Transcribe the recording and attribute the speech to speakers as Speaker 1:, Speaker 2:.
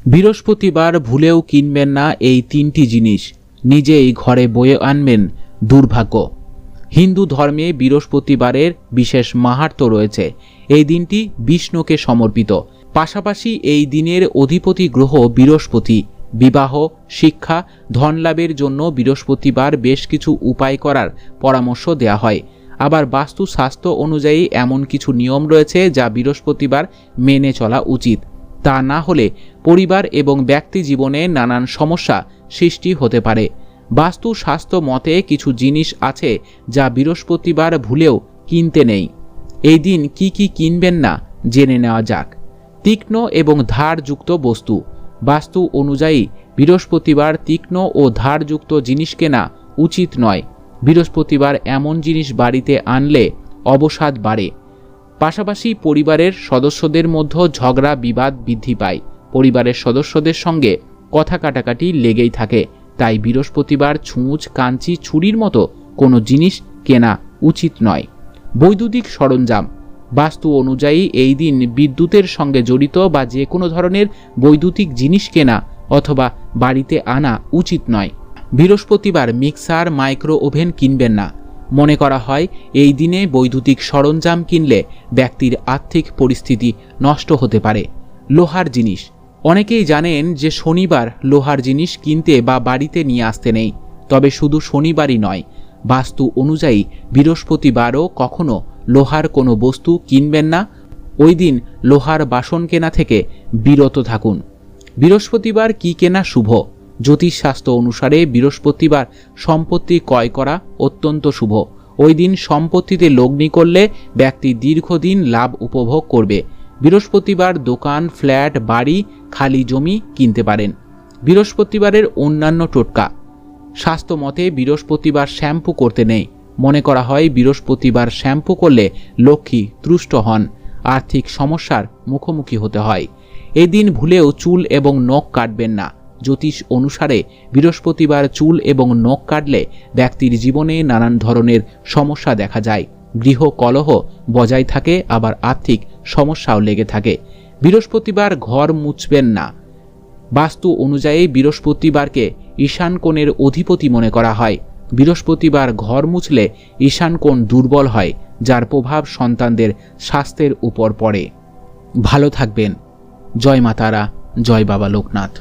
Speaker 1: বৃহস্পতিবার ভুলেও কিনবেন না এই তিনটি জিনিস, নিজেই ঘরে বয়ে আনবেন দুর্ভাগ্য। হিন্দু ধর্মে বৃহস্পতিবারের বিশেষ মাহাত্ম্য রয়েছে। এই দিনটি বিষ্ণুকে সমর্পিত। পাশাপাশি এই দিনের অধিপতি গ্রহ বৃহস্পতি। বিবাহ, শিক্ষা, ধনলাভের জন্য বৃহস্পতিবার বেশ কিছু উপায় করার পরামর্শ দেওয়া হয়। আবার বাস্তু শাস্ত্র অনুযায়ী এমন কিছু নিয়ম রয়েছে যা বৃহস্পতিবার মেনে চলা উচিত। তা না হলে পরিবার এবং ব্যক্তি জীবনে নানান সমস্যা সৃষ্টি হতে পারে। বাস্তু শাস্ত্র মতে কিছু জিনিস আছে যা বৃহস্পতিবার ভুলেও কিনতে নেই। এই দিন কি কি কিনবেন না জেনে নেওয়া যাক। তীক্ষ্ণ এবং ধারযুক্ত বস্তু। বাস্তু অনুযায়ী বৃহস্পতিবার তীক্ষ্ণ ও ধারযুক্ত জিনিস কেনা উচিত নয়। বৃহস্পতিবার এমন জিনিস বাড়িতে আনলে অবসাদ বাড়ে। পাশাপাশি পরিবারের সদস্যদের মধ্যে ঝগড়া বিবাদ বৃদ্ধি পায়। পরিবারের সদস্যদের সঙ্গে কথা কাটাকাটি লেগেই থাকে। তাই বৃহস্পতিবার ছুঁচ, কাঞ্চি, ছুরির মতো কোনো জিনিস কেনা উচিত নয়। বৈদ্যুতিক সরঞ্জাম। বাস্তু অনুযায়ী এই দিন বিদ্যুতের সঙ্গে জড়িত বা যে কোনো ধরনের বৈদ্যুতিক জিনিস কেনা অথবা বাড়িতে আনা উচিত নয়। বৃহস্পতিবার মিক্সার, মাইক্রো ওভেন কিনবেন না। মনে করা হয় এই দিনে বৈদ্যুতিক সরঞ্জাম কিনলে ব্যক্তির আর্থিক পরিস্থিতি নষ্ট হতে পারে। লোহার জিনিস। অনেকেই জানেন যে শনিবার লোহার জিনিস কিনতে বা বাড়িতে নিয়ে আসতে নেই। তবে শুধু শনিবারই নয়, বাস্তু অনুযায়ী বৃহস্পতিবারও কখনো লোহার কোনো বস্তু কিনবেন না। ওই দিন লোহার বাসন কেনা থেকে বিরত থাকুন। বৃহস্পতিবার কি কেনা শুভ? জ্যোতিষশাস্ত্র অনুসারে বৃহস্পতিবার সম্পত্তি ক্রয় করা অত্যন্ত শুভ। ওই দিন সম্পত্তিতে লগ্নি করলে ব্যক্তি দীর্ঘদিন লাভ উপভোগ করবে। বৃহস্পতিবার দোকান, ফ্ল্যাট, বাড়ি, খালি জমি কিনতে পারেন। বৃহস্পতিবারের অন্যান্য টোটকা। স্বাস্থ্য মতে বৃহস্পতিবার শ্যাম্পু করতে নেই। মনে করা হয় বৃহস্পতিবার শ্যাম্পু করলে লক্ষ্মী তুষ্ট হন, আর্থিক সমস্যার মুখোমুখি হতে হয়। এদিন ভুলেও চুল এবং নখ কাটবেন না। জ্যোতিষ অনুসারে বৃহস্পতিবার চুল এবং নখ কাটলে ব্যক্তির জীবনে নানান ধরনের সমস্যা দেখা যায়। গৃহ কলহ বজায় থাকে, আবার আর্থিক সমস্যাও লেগে থাকে। বৃহস্পতিবার ঘর মুছবেন না। বাস্তু অনুযায়ী বৃহস্পতিবারকে ঈশান কোণের অধিপতি মনে করা হয়। বৃহস্পতিবার ঘর মুছলে ঈশান কোণ দুর্বল হয়, যার প্রভাব সন্তানদের স্বাস্থ্যের উপর পড়ে। ভালো থাকবেন। জয় মা তারা, জয় বাবা লোকনাথ।